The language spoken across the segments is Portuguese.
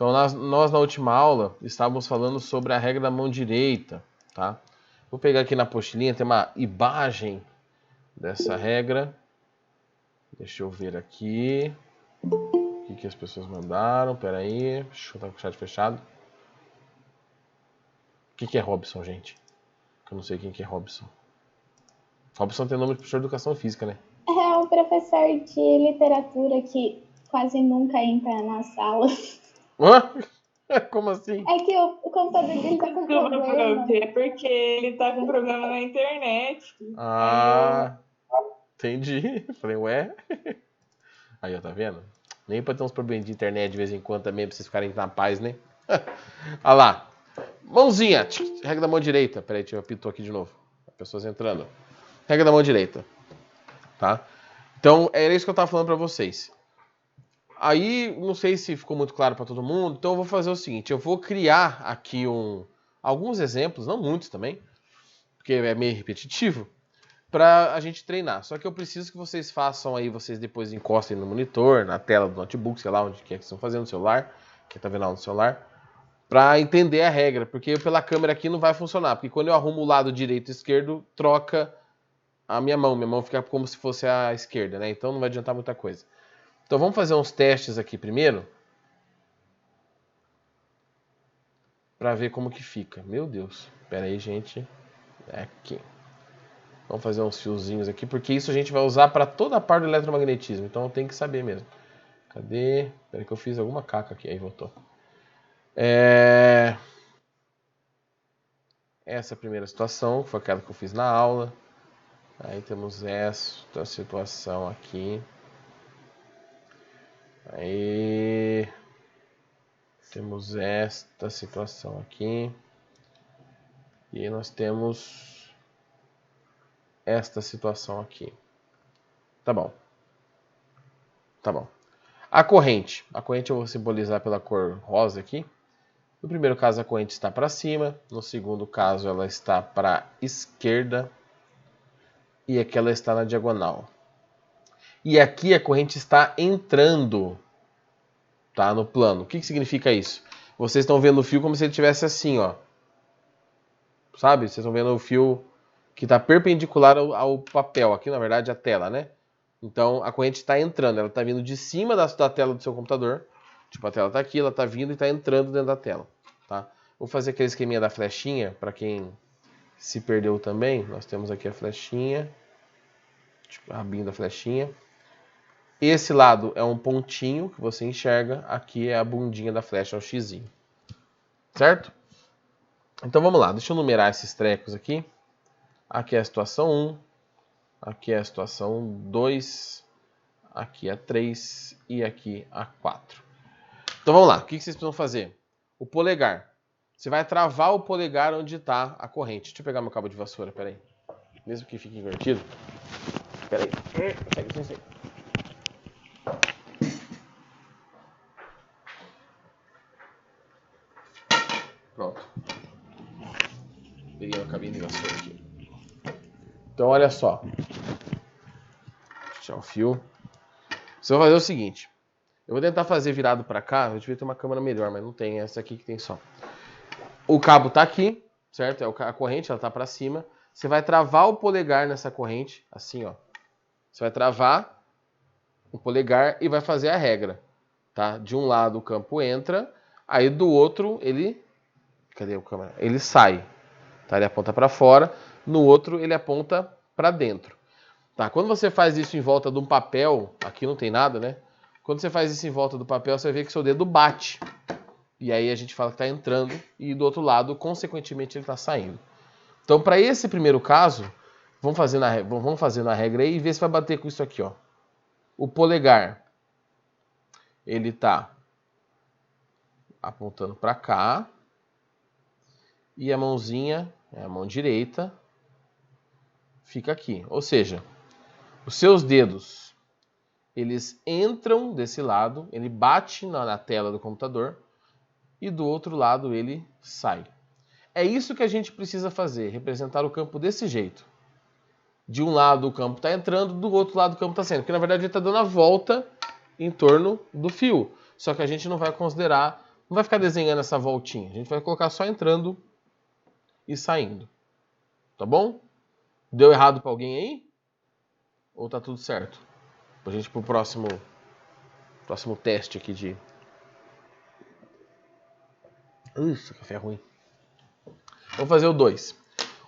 Então, nós na última aula estávamos falando sobre a regra da mão direita, tá? Vou pegar aqui na apostilinha, tem uma imagem dessa regra. Deixa eu ver aqui. O que as pessoas mandaram? Pera aí. Deixa eu estar com o chat fechado. O que é Robson, gente? Eu não sei quem que é Robson. Robson tem nome de professor de educação física, né? É um professor de literatura que quase nunca entra na sala. Hã? Como assim? É que o computador dele tá com problema. É porque ele tá com problema na internet. Ah, entendi. Falei, ué? Aí, ó, tá vendo? Nem pra ter uns problemas de internet de vez em quando também, pra vocês ficarem na paz, né? Olha lá. Mãozinha. Regra da mão direita. Peraí, eu apitou aqui de novo. Pessoas entrando. Regra da mão direita. Tá? Então, era isso que eu tava falando pra vocês. Aí, não sei se ficou muito claro pra todo mundo, então eu vou fazer o seguinte, eu vou criar aqui alguns exemplos, não muitos também, porque é meio repetitivo, pra a gente treinar. Só que eu preciso que vocês façam aí, vocês depois encostem no monitor, na tela do notebook, sei lá onde quer que estão fazendo, no celular, quem tá vendo lá no celular, pra entender a regra, porque pela câmera aqui não vai funcionar, porque quando eu arrumo o lado direito e esquerdo, troca a minha mão fica como se fosse a esquerda, né? Então não vai adiantar muita coisa. Então vamos fazer uns testes aqui primeiro. Pra ver como que fica. Meu Deus. Pera aí, gente. É aqui. Vamos fazer uns fiozinhos aqui, porque isso a gente vai usar para toda a parte do eletromagnetismo. Então tem que saber mesmo. Cadê? Pera que eu fiz alguma caca aqui. Aí voltou. Essa é a primeira situação, que foi aquela que eu fiz na aula. Aí temos esta situação aqui. Aí temos esta situação aqui. E aí nós temos esta situação aqui. Tá bom. Tá bom. A corrente. A corrente eu vou simbolizar pela cor rosa aqui. No primeiro caso a corrente está para cima. No segundo caso ela está para a esquerda. E aqui ela está na diagonal. E aqui a corrente está entrando, tá, no plano. O que significa isso? Vocês estão vendo o fio como se ele estivesse assim, ó. Sabe? Vocês estão vendo o fio que está perpendicular ao papel. Aqui, na verdade, a tela, né? Então, a corrente está entrando. Ela está vindo de cima da tela do seu computador. Tipo, a tela está aqui, ela está vindo e está entrando dentro da tela. Tá? Vou fazer aquele esqueminha da flechinha, para quem se perdeu também. Nós temos aqui a flechinha. Tipo, a rabinho da flechinha. Esse lado é um pontinho que você enxerga. Aqui é a bundinha da flecha, é o xizinho. Certo? Então vamos lá, deixa eu numerar esses trecos aqui. Aqui é a situação 1, aqui é a situação 2, aqui é a 3 e aqui a 4. Então vamos lá, o que vocês precisam fazer? O polegar. Você vai travar o polegar onde está a corrente. Deixa eu pegar meu cabo de vassoura, peraí. Mesmo que fique invertido. Peraí. Pega isso aí. Pronto. Peguei uma cabine de vassoura aqui. Então, olha só. Deixa eu tirar o fio. Você vai fazer o seguinte. Eu vou tentar fazer virado para cá. Eu devia ter uma câmera melhor, mas não tem. Essa aqui que tem só. O cabo tá aqui, certo? A corrente, ela tá para cima. Você vai travar o polegar nessa corrente, assim, ó. Você vai travar o polegar e vai fazer a regra, tá? De um lado o campo entra, aí do outro ele... Cadê o câmera? Ele sai. Tá? Ele aponta para fora, no outro ele aponta para dentro. Tá? Quando você faz isso em volta de um papel, aqui não tem nada, né? Quando você faz isso em volta do papel, você vê que seu dedo bate. E aí a gente fala que está entrando e do outro lado, consequentemente, ele está saindo. Então, para esse primeiro caso, vamos fazer na regra aí e ver se vai bater com isso aqui, ó. O polegar, ele está apontando para cá. E a mãozinha, a mão direita, fica aqui. Ou seja, os seus dedos, eles entram desse lado, ele bate na tela do computador e do outro lado ele sai. É isso que a gente precisa fazer, representar o campo desse jeito. De um lado o campo está entrando, do outro lado o campo está saindo. Porque na verdade ele está dando a volta em torno do fio. Só que a gente não vai considerar não vai ficar desenhando essa voltinha. A gente vai colocar só entrando e saindo. Tá bom? Deu errado para alguém aí? Ou tá tudo certo? Pra gente ir pro próximo teste aqui de... Ixi, café é ruim. Vamos fazer o 2.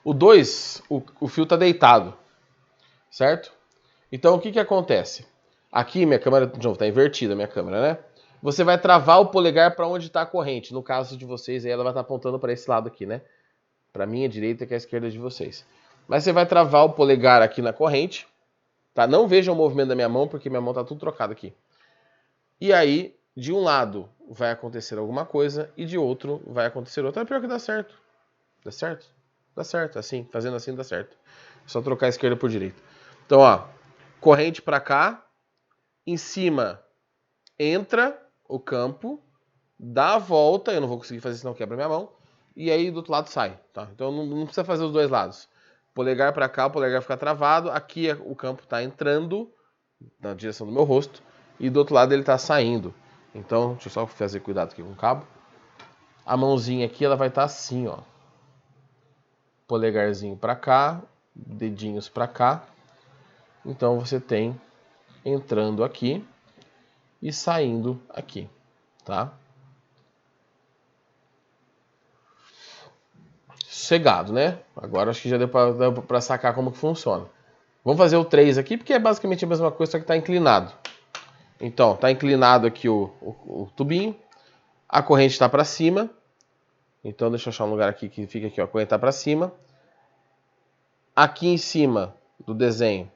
O 2, o fio tá deitado. Certo? Então, o que acontece? Aqui, minha câmera, de novo, tá invertida a minha câmera, né? Você vai travar o polegar para onde está a corrente. No caso de vocês, aí ela vai estar apontando para esse lado aqui, né? Para minha direita, que é a esquerda de vocês. Mas você vai travar o polegar aqui na corrente, tá? Não vejam o movimento da minha mão, porque minha mão tá tudo trocada aqui. E aí, de um lado vai acontecer alguma coisa e de outro vai acontecer outra. É pior que dá certo. Dá certo? Dá certo, assim, fazendo assim dá certo. É só trocar a esquerda por direita. Então, ó, corrente para cá, em cima entra o campo, dá a volta, eu não vou conseguir fazer senão quebra minha mão, e aí do outro lado sai, tá? Então não precisa fazer os dois lados. Polegar para cá, o polegar fica travado, aqui o campo está entrando na direção do meu rosto, e do outro lado ele está saindo. Então, deixa eu só fazer cuidado aqui com o cabo. A mãozinha aqui, ela vai estar assim, ó. Polegarzinho para cá, dedinhos para cá. Então você tem entrando aqui e saindo aqui, tá? Sossegado, né? Agora acho que já deu para sacar como que funciona. Vamos fazer o 3 aqui, porque é basicamente a mesma coisa, só que está inclinado. Então, está inclinado aqui o tubinho. A corrente está para cima. Então, deixa eu achar um lugar aqui que fica aqui, ó. A corrente está para cima. Aqui em cima do desenho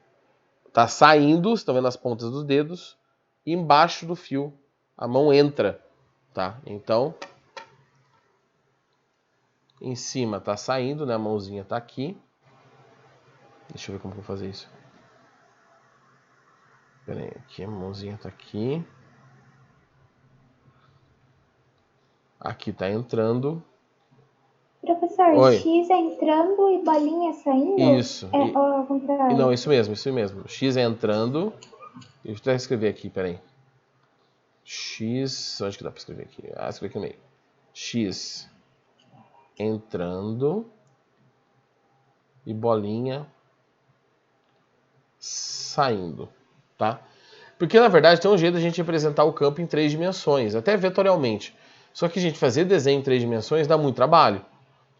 está saindo, estão vendo as pontas dos dedos. E embaixo do fio a mão entra, tá? Então, em cima está saindo, né? A mãozinha está aqui. Deixa eu ver como que eu vou fazer isso. Pera aí, aqui a mãozinha está aqui. Aqui está entrando. Professor, Oi. X entrando e bolinha saindo? Isso. Ao contrário. Não, isso mesmo. X entrando. Deixa eu até escrever aqui, peraí. X. Onde que dá para escrever aqui? Ah, escrevi aqui no meio. X entrando. E bolinha saindo. Tá? Porque na verdade tem um jeito de a gente representar o campo em 3 dimensões, até vetorialmente. Só que a gente fazer desenho em 3 dimensões dá muito trabalho.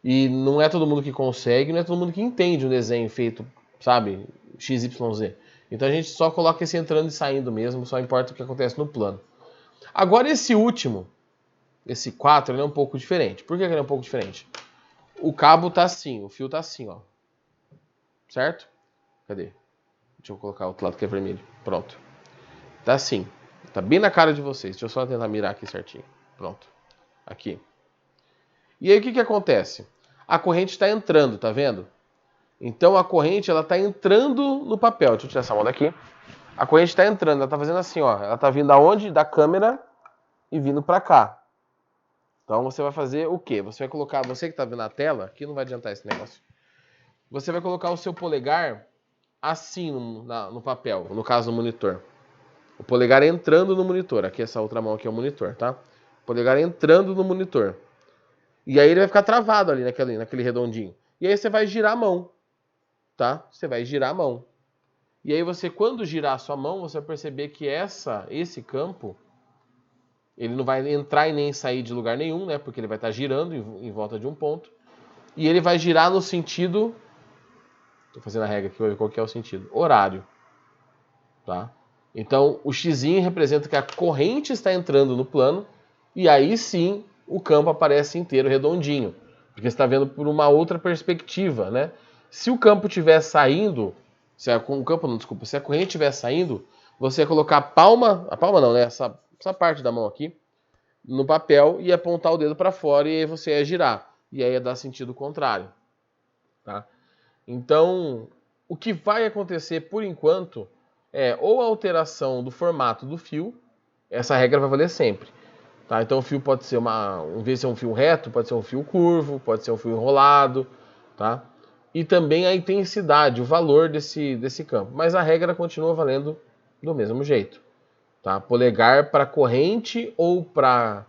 E não é todo mundo que consegue, não é todo mundo que entende um desenho feito, sabe, XYZ. Então a gente só coloca esse entrando e saindo mesmo, só importa o que acontece no plano. Agora esse último, esse 4, ele é um pouco diferente. Por que ele é um pouco diferente? O cabo tá assim, o fio tá assim, ó. Certo? Cadê? Deixa eu colocar o outro lado que é vermelho. Pronto. Tá assim. Tá bem na cara de vocês. Deixa eu só tentar mirar aqui certinho. Pronto. Aqui. E aí o que acontece? A corrente está entrando, tá vendo? Então a corrente ela está entrando no papel. Deixa eu tirar essa mão daqui. A corrente está entrando, ela está fazendo assim, ó. Ela está vindo aonde? Da câmera e vindo para cá. Então você vai fazer o quê? Você vai colocar, você que está vendo a tela, aqui não vai adiantar esse negócio. Você vai colocar o seu polegar assim no papel, no caso no monitor. O polegar entrando no monitor. Aqui essa outra mão aqui é o monitor, tá? O polegar entrando no monitor. E aí ele vai ficar travado ali naquele redondinho. E aí você vai girar a mão, tá? Você vai girar a mão. E aí você, quando girar a sua mão, você vai perceber que esse campo, ele não vai entrar e nem sair de lugar nenhum, né? Porque ele vai estar girando em volta de um ponto. E ele vai girar no sentido... Estou fazendo a regra aqui para ver qual que é o sentido. Horário. Tá? Então, o xizinho representa que a corrente está entrando no plano. E aí sim, o campo aparece inteiro, redondinho. Porque você está vendo por uma outra perspectiva, né? Se o campo estiver saindo... Se a corrente estiver saindo, você vai colocar a palma não, né? Essa parte da mão aqui, no papel e apontar o dedo para fora e aí você ia girar. E aí ia dar sentido contrário. Tá? Então, o que vai acontecer por enquanto é ou a alteração do formato do fio, essa regra vai valer sempre. Tá? Então o fio pode ser em vez de ser um fio reto, pode ser um fio curvo, pode ser um fio enrolado, tá? E também a intensidade, o valor desse campo. Mas a regra continua valendo do mesmo jeito. Tá? Polegar para corrente ou para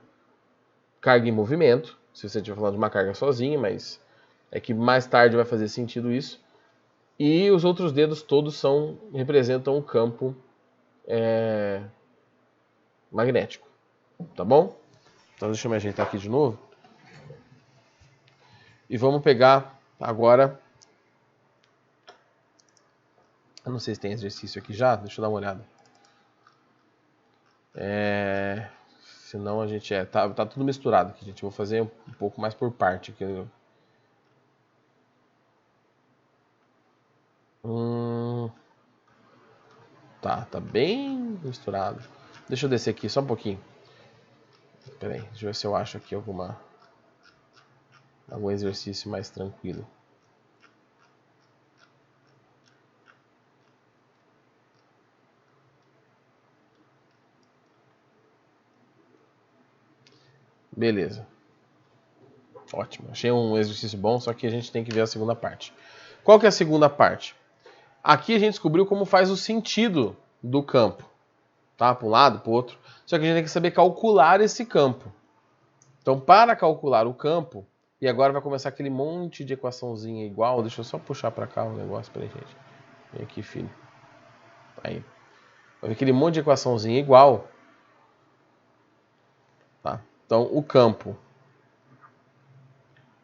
carga em movimento, se você estiver falando de uma carga sozinha, mas é que mais tarde vai fazer sentido isso. E os outros dedos todos representam o campo magnético, tá bom? Então deixa eu me ajeitar aqui de novo. E vamos pegar agora... Eu não sei se tem exercício aqui já, deixa eu dar uma olhada. Senão a gente... Tá tudo misturado aqui, gente. Eu vou fazer um pouco mais por parte aqui. Tá bem misturado. Deixa eu descer aqui só um pouquinho. Pera aí, deixa eu ver se eu acho aqui algum exercício mais tranquilo. Beleza. Ótimo. Achei um exercício bom, só que a gente tem que ver a segunda parte. Qual que é a segunda parte? Aqui a gente descobriu como faz o sentido do campo. Tá? Para um lado, para o outro. Só que a gente tem que saber calcular esse campo. Então, para calcular o campo, e agora vai começar aquele monte de equaçãozinha igual. Deixa eu só puxar para cá um negócio pra gente. Vem aqui, filho. Aí. Vai ver aquele monte de equaçãozinha igual. Tá? Então, o campo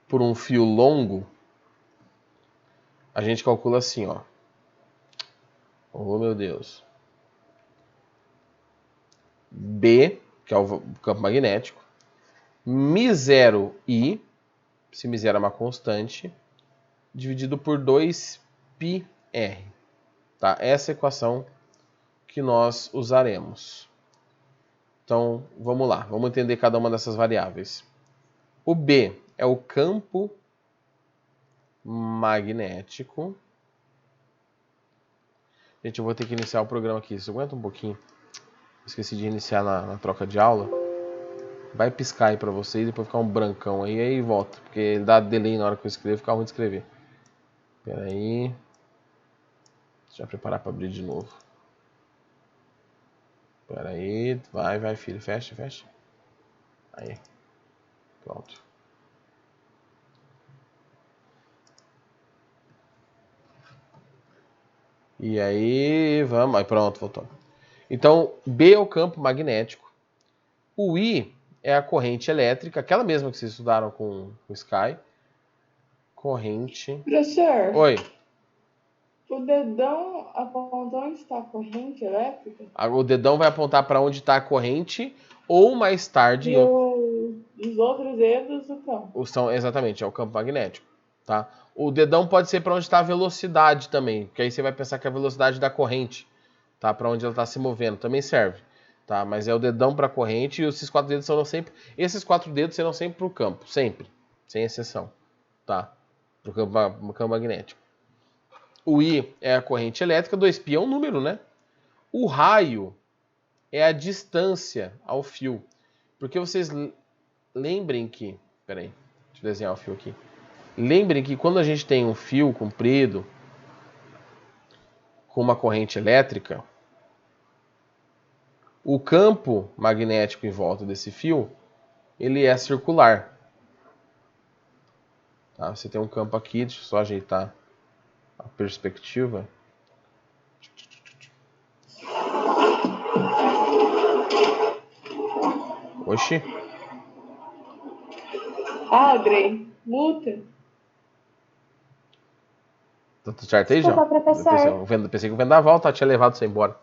por um fio longo, a gente calcula assim, ó. Oh, meu Deus. B, que é o campo magnético, μ0i, se μ0 é uma constante, dividido por 2πr. Tá? Essa é a equação que nós usaremos. Então, vamos lá. Vamos entender cada uma dessas variáveis. O B é o campo magnético. Gente, eu vou ter que iniciar o programa aqui. Você aguenta um pouquinho? Esqueci de iniciar na troca de aula. Vai piscar aí pra vocês, depois ficar um brancão aí volta. Porque ele dá delay na hora que eu escrevo, fica ruim de escrever. Espera aí. Deixa eu preparar para abrir de novo. Espera aí. Vai, filho. Fecha. Aí. Pronto. E aí, vamos. Aí pronto, voltou. Então, B é o campo magnético. O I é a corrente elétrica, aquela mesma que vocês estudaram com o Sky. Corrente. Professor. Oi. O dedão aponta onde está a corrente elétrica? O dedão vai apontar para onde está a corrente, ou mais tarde... E os outros dedos, o campo. Exatamente, é o campo magnético. Tá? O dedão pode ser para onde está a velocidade também, porque aí você vai pensar que é a velocidade da corrente, tá? Para onde ela está se movendo, também serve. Tá? Mas é o dedão para a corrente e esses 4 dedos serão sempre... Esses 4 dedos serão sempre para o campo, sempre, sem exceção. Tá? Para o campo magnético. O I é a corrente elétrica, 2π é um número, né? O raio é a distância ao fio. Porque vocês lembrem que... Peraí, deixa eu desenhar o fio aqui. Lembrem que quando a gente tem um fio comprido com uma corrente elétrica, o campo magnético em volta desse fio, ele é circular. Tá? Você tem um campo aqui, deixa eu só ajeitar a perspectiva. Oxi. Adrei, muta. Tá tudo certo aí, João? Pensei que o vendaval tinha levado você embora.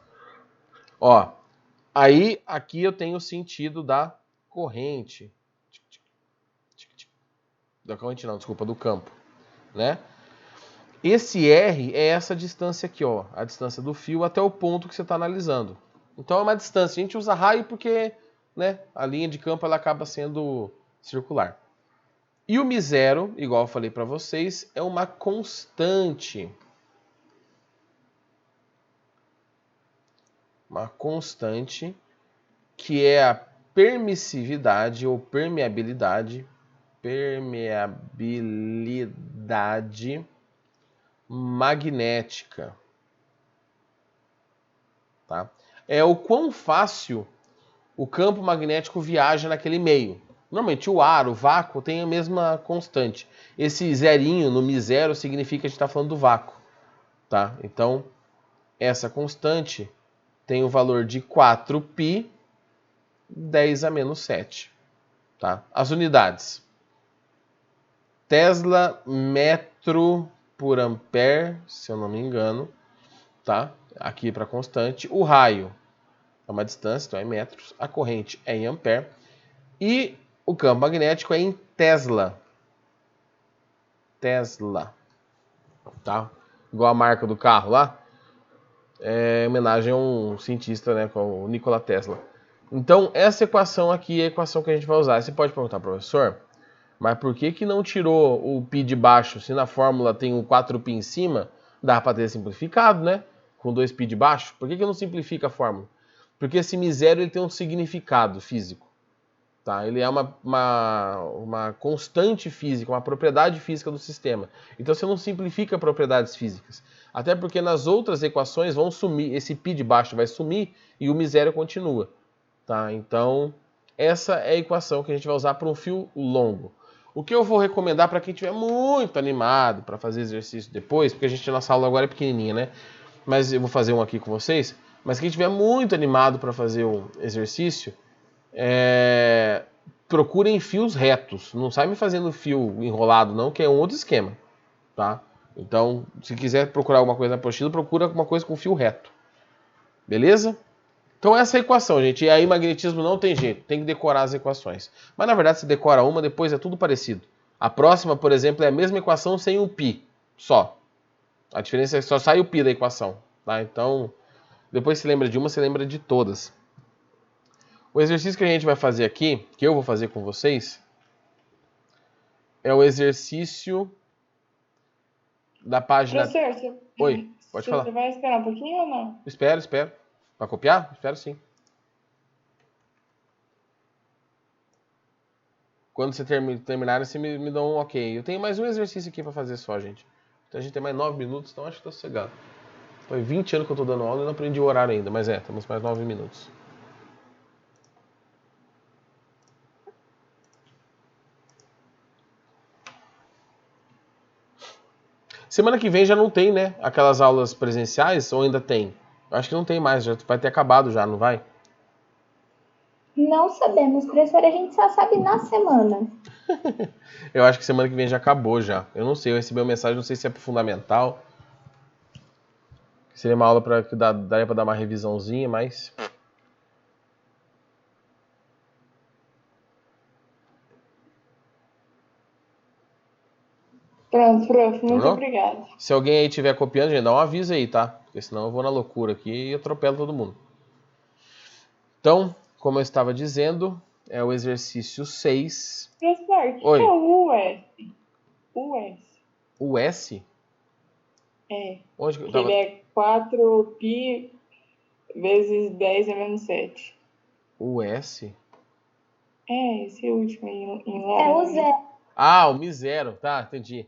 Ó, aí aqui eu tenho o sentido da corrente. Da corrente não, desculpa, do campo, né? Esse R é essa distância aqui, ó, a distância do fio até o ponto que você está analisando. Então é uma distância. A gente usa raio porque, né, a linha de campo ela acaba sendo circular. E o μ0, igual eu falei para vocês, é uma constante. Uma constante que é a permissividade ou permeabilidade magnética. Tá? É o quão fácil o campo magnético viaja naquele meio. Normalmente o ar, o vácuo, tem a mesma constante. Esse zerinho no μ0 significa que a gente está falando do vácuo. Tá? Então, essa constante tem o valor de 4π 10 a menos 7. Tá? As unidades. Tesla metro por ampere, se eu não me engano. Tá? Aqui para constante. O raio é uma distância, então é em metros. A corrente é em ampere. E o campo magnético é em Tesla. Tesla. Tá? Igual a marca do carro lá. É homenagem a um cientista, né, com o Nikola Tesla. Então, essa equação aqui é a equação que a gente vai usar. Você pode perguntar, professor, mas por que não tirou o π de baixo? Se na fórmula tem o 4π em cima, dá para ter simplificado, né? Com 2π de baixo. Por que não simplifica a fórmula? Porque esse μ0 ele tem um significado físico. Tá? Ele é uma constante física, uma propriedade física do sistema. Então você não simplifica propriedades físicas. Até porque nas outras equações vão sumir, esse π de baixo vai sumir e o μ0 continua. Tá? Então, essa é a equação que a gente vai usar para um fio longo. O que eu vou recomendar para quem estiver muito animado para fazer exercício depois, porque a gente, nossa aula agora é pequenininha, né? Mas eu vou fazer um aqui com vocês. Mas quem estiver muito animado para fazer um exercício, procurem fios retos. Não sai me fazendo fio enrolado, não, que é um outro esquema. Tá? Então, se quiser procurar alguma coisa na apostila, procura alguma coisa com fio reto. Beleza? Então essa é a equação, gente. E aí magnetismo não tem jeito, tem que decorar as equações. Mas na verdade, se decora uma, depois é tudo parecido. A próxima, por exemplo, é a mesma equação sem o π, só. A diferença é que só sai o π da equação. Tá? Então, depois se lembra de uma, você lembra de todas. O exercício que a gente vai fazer aqui, que eu vou fazer com vocês, é o exercício da página... Professor, Oi, pode falar. Você vai esperar um pouquinho ou não? Espero. Vai copiar? Espero sim. Quando você terminar, você me dá um ok. Eu tenho mais um exercício aqui para fazer só, gente. Então a gente tem mais 9 minutos, então acho que tá sossegado. Foi 20 anos que eu tô dando aula e não aprendi o horário ainda, mas temos mais 9 minutos. Semana que vem já não tem, né? Aquelas aulas presenciais, ou ainda tem? Acho que não tem mais, já vai ter acabado já, não vai? Não sabemos, professor, a gente só sabe na semana. Eu acho que semana que vem já acabou já. Eu não sei, eu recebi uma mensagem, não sei se é pro fundamental. Seria uma aula que daria pra dar uma revisãozinha, mas... Pronto, prof. Muito obrigada. Se alguém aí estiver copiando, gente, dá um aviso aí, tá? Porque senão eu vou na loucura aqui e atropelo todo mundo. Então, como eu estava dizendo, é o exercício 6. Professor, Oi. que é o US? O S? É. Onde que eu Que tava? ele é 4π vezes 10 a menos 7. O S? É, esse último em É o laranja. zero. Ah, o μ0. Tá, entendi.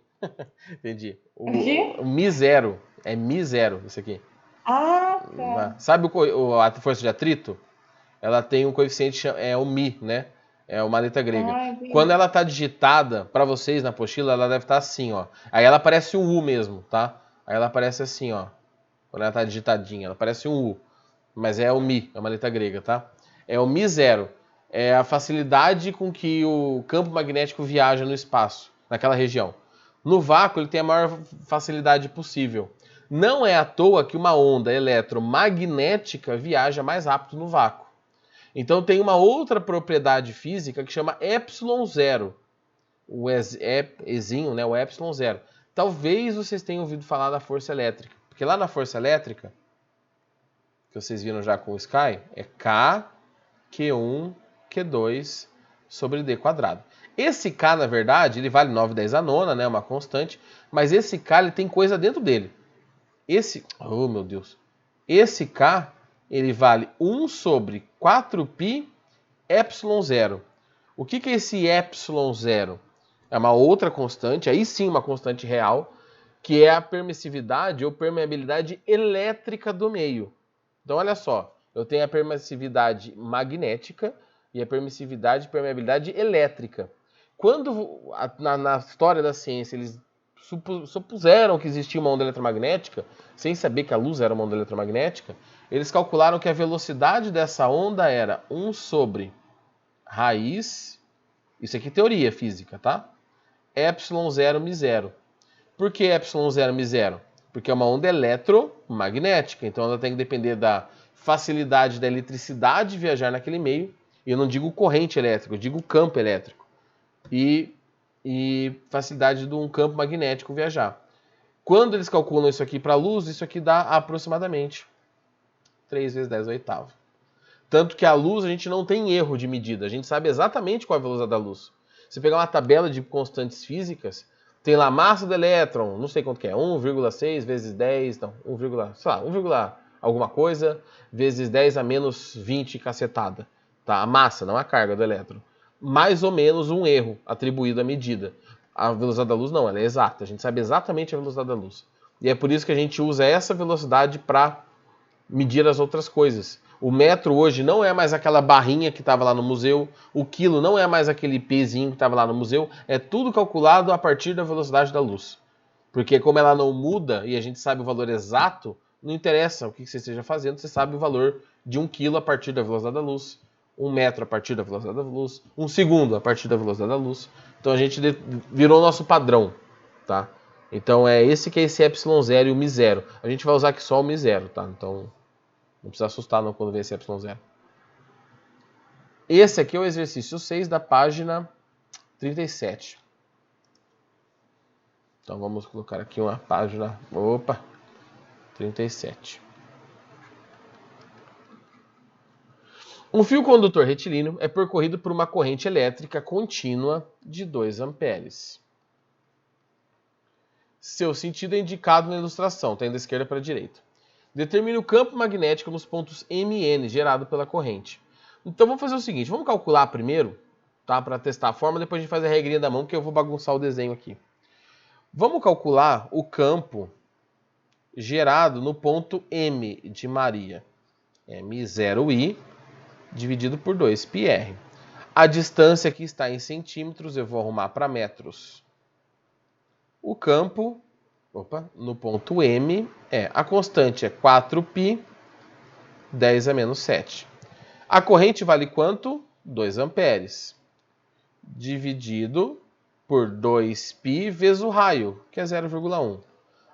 Entendi. O Aqui? μ0. É μ0, isso aqui. Ah, tá. Sabe a força de atrito? Ela tem um coeficiente, é o μ, né? É uma letra grega. Ah, entendi. Quando ela tá digitada, para vocês na apostila, ela deve estar assim, ó. Aí ela parece um U mesmo, tá? Aí ela aparece assim, ó. Quando ela tá digitadinha, ela parece um U. Mas é o μ, é uma letra grega, tá? É o μ0. É a facilidade com que o campo magnético viaja no espaço, naquela região. No vácuo, ele tem a maior facilidade possível. Não é à toa que uma onda eletromagnética viaja mais rápido no vácuo. Então tem uma outra propriedade física que chama ε0. O Ezinho, né? O ε0. Talvez vocês tenham ouvido falar da força elétrica. Porque lá na força elétrica, que vocês viram já com o Sky, é K, Q1, Q2 sobre D quadrado. Esse K, na verdade, ele vale 9/10 a nona, né? Uma constante. Mas esse K, ele tem coisa dentro dele. Oh, meu Deus. Esse K, ele vale 1 sobre 4π ε0. O que é esse ε0? É uma outra constante, aí sim uma constante real, que é a permissividade ou permeabilidade elétrica do meio. Então, olha só, eu tenho a permissividade magnética e a permissividade e permeabilidade elétrica. Quando, na história da ciência, eles supuseram que existia uma onda eletromagnética, sem saber que a luz era uma onda eletromagnética, eles calcularam que a velocidade dessa onda era 1 sobre raiz, isso aqui é teoria física, tá? ε0 μ0. Por que ε0 μ0? Porque é uma onda eletromagnética, então ela tem que depender da facilidade da eletricidade viajar naquele meio, e eu não digo corrente elétrica, eu digo campo elétrico, e facilidade de um campo magnético viajar. Quando eles calculam isso aqui para a luz, isso aqui dá aproximadamente 3 vezes 10 oitavo. Tanto que a luz a gente não tem erro de medida, a gente sabe exatamente qual é a velocidade da luz. Se pegar uma tabela de constantes físicas, tem lá a massa do elétron, não sei quanto que é, 1,6 vezes 10, não, 1, sei lá, 1, alguma coisa, vezes 10 a menos 20 cacetada. Tá? A massa, não a carga do elétron. Mais ou menos um erro atribuído à medida. A velocidade da luz não, ela é exata, a gente sabe exatamente a velocidade da luz. E é por isso que a gente usa essa velocidade para medir as outras coisas. O metro hoje não é mais aquela barrinha que estava lá no museu, o quilo não é mais aquele pezinho que estava lá no museu, é tudo calculado a partir da velocidade da luz. Porque como ela não muda e a gente sabe o valor exato, não interessa o que você esteja fazendo, você sabe o valor de 1 quilo a partir da velocidade da luz, 1 metro a partir da velocidade da luz, 1 segundo a partir da velocidade da luz. Então a gente virou o nosso padrão, tá? Então é esse que é esse ε0 e o μ0. A gente vai usar aqui só o μ0, tá? Então não precisa assustar não quando ver esse ε0. Esse aqui é o exercício 6 da página 37. Então vamos colocar aqui uma página, 37. Um fio condutor retilíneo é percorrido por uma corrente elétrica contínua de 2 amperes. Seu sentido é indicado na ilustração, está indo da esquerda para a direita. Determine o campo magnético nos pontos MN gerado pela corrente. Então vamos fazer o seguinte, vamos calcular primeiro, tá, para testar a forma, depois a gente faz a regrinha da mão, porque eu vou bagunçar o desenho aqui. Vamos calcular o campo gerado no ponto M de Maria. M0I dividido por 2πr. A distância aqui está em centímetros, eu vou arrumar para metros. O campo, no ponto M, a constante é 4π, 10 a menos 7. A corrente vale quanto? 2 amperes. Dividido por 2π vezes o raio, que é 0,1.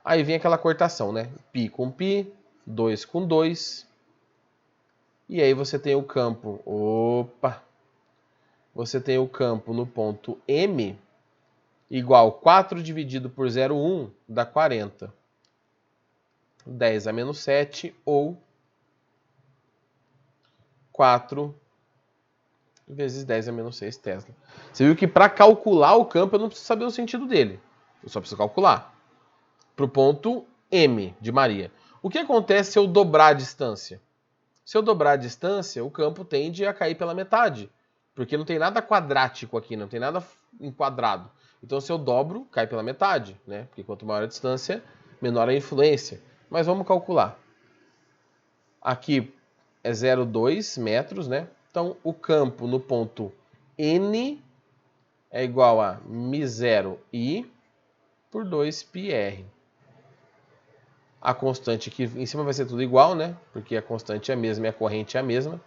Aí vem aquela cortação, né? Π com π, 2 com 2. E aí você tem o campo, você tem o campo no ponto M igual 4 dividido por 0,1 dá 40. 10 a menos 7 ou 4 vezes 10 a menos 6 Tesla. Você viu que para calcular o campo eu não preciso saber o sentido dele. Eu só preciso calcular. Para o ponto M de Maria. O que acontece se eu dobrar a distância? Se eu dobrar a distância, o campo tende a cair pela metade. Porque não tem nada quadrático aqui, não tem nada enquadrado. Então se eu dobro, cai pela metade, né? Porque quanto maior a distância, menor a influência. Mas vamos calcular. Aqui é 0,2 metros, né? Então o campo no ponto N é igual a μ0I por 2πr. A constante aqui em cima vai ser tudo igual, né? Porque a constante é a mesma e a corrente é a mesma.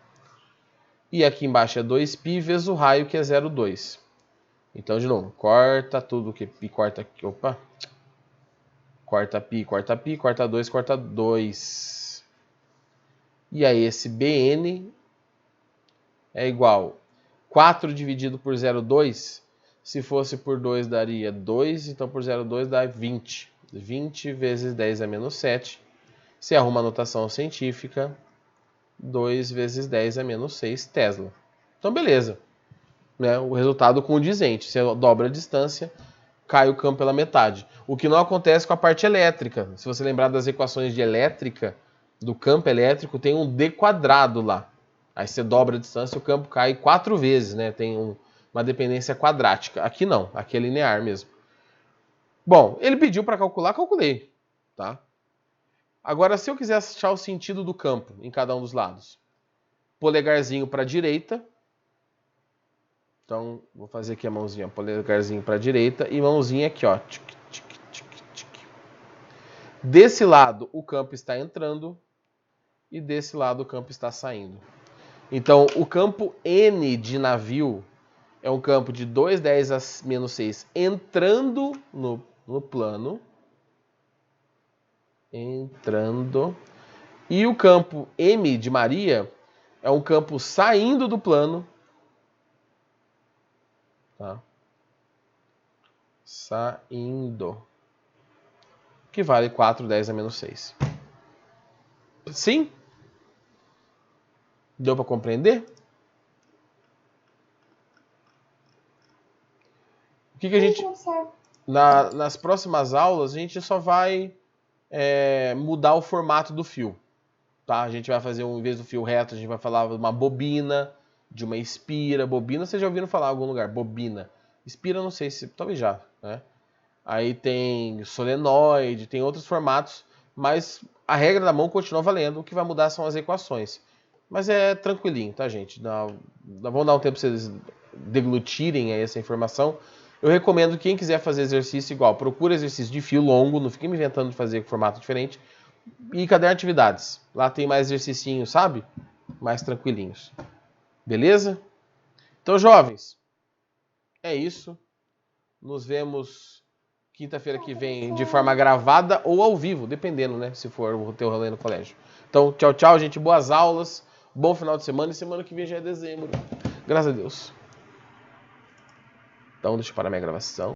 E aqui embaixo é 2π vezes o raio, que é 0,2. Então, de novo, corta tudo que π corta aqui. Corta π, corta π, corta 2, corta 2. E aí esse Bn é igual 4 dividido por 0,2. Se fosse por 2 daria 2, então por 0,2 dá 20. 20 vezes 10 a menos 7. Se arruma a notação científica, 2 vezes 10 a menos 6 Tesla. Então, beleza. Né? O resultado condizente. Se eu dobro a distância, cai o campo pela metade. O que não acontece com a parte elétrica. Se você lembrar das equações de elétrica, do campo elétrico, tem um d quadrado lá. Aí você dobra a distância e o campo cai 4 vezes. Né? Tem uma dependência quadrática. Aqui não. Aqui é linear mesmo. Bom, ele pediu para calcular, calculei, tá? Agora, se eu quiser achar o sentido do campo em cada um dos lados, polegarzinho para a direita, Então, vou fazer aqui a mãozinha, polegarzinho para a direita e mãozinha aqui, ó. Tic, tic, tic, tic. Desse lado, o campo está entrando e desse lado, o campo está saindo. Então, o campo N de navio é um campo de 2,10 a menos 6 entrando no plano. Entrando. E o campo M de Maria é um campo saindo do plano. Tá? Saindo. Que vale 4,10 a menos 6. Sim? Deu para compreender? O que a gente... nas próximas aulas, a gente só vai mudar o formato do fio. Tá? A gente vai fazer, em vez do fio reto, a gente vai falar de uma bobina, de uma espira. Bobina, vocês já ouviram falar em algum lugar? Bobina. Espira, não sei se... talvez já, né? Aí tem solenoide, tem outros formatos, mas a regra da mão continua valendo. O que vai mudar são as equações. Mas é tranquilinho, tá, gente? Vamos dar um tempo para vocês deglutirem aí essa informação. Eu recomendo que quem quiser fazer exercício igual, procure exercício de fio longo, não fique me inventando de fazer formato diferente. E caderno de atividades. Lá tem mais exercicinhos, sabe? Mais tranquilinhos. Beleza? Então, jovens, é isso. Nos vemos quinta-feira que vem de forma gravada ou ao vivo, dependendo, né? Se for o teu rolê no colégio. Então, tchau, tchau, gente. Boas aulas. Bom final de semana. E semana que vem já é dezembro. Graças a Deus. Então, deixa eu parar minha gravação.